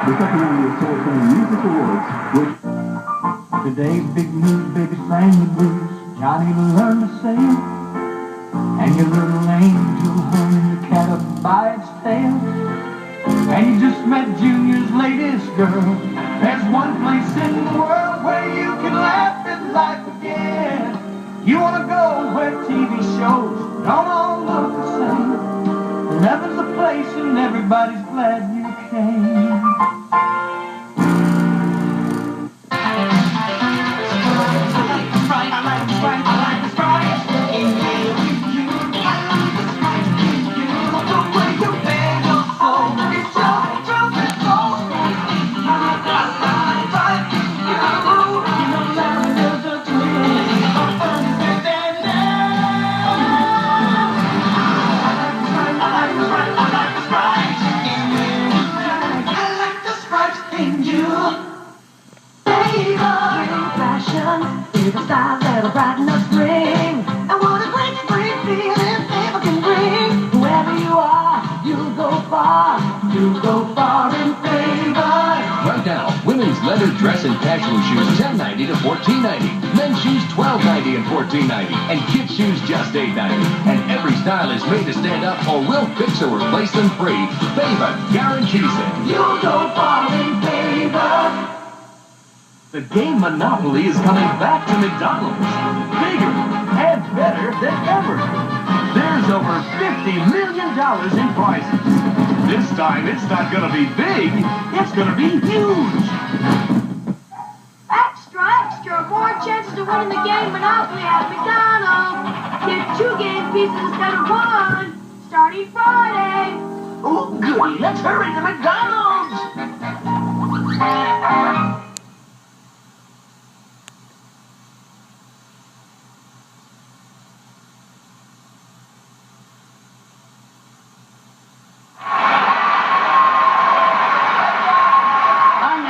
the second annual Soul Train Music Awards, which today big news, baby sang the blues. Johnny learned to sing, and your little angel hung the cat up by its tail. And you just met Junior's latest girl. There's one place in the world where you can laugh at life again. You wanna go where TV shows don't all look the same. Heaven's a place and everybody's glad you came. See the stars that'll brighten the spring. And what a great spring feeling people can bring. Whoever you are, you'll go far. You'll go far in favor. Right now, women's leather dress and casual shoes $10.90 to $14.90. Men's shoes $12.90 and $14.90. And kids' shoes just $8.90. And every style is made to stand up or we'll fix or replace them free. Favor guarantees it. You'll go far in favor. The game Monopoly is coming back to McDonald's. Bigger and better than ever. There's over $50 million in prizes. This time it's not going to be big, it's going to be huge. Extra, extra, more chances to win the game Monopoly at McDonald's. Get 2 game pieces instead of 1, starting Friday. Oh, goody, let's hurry to McDonald's.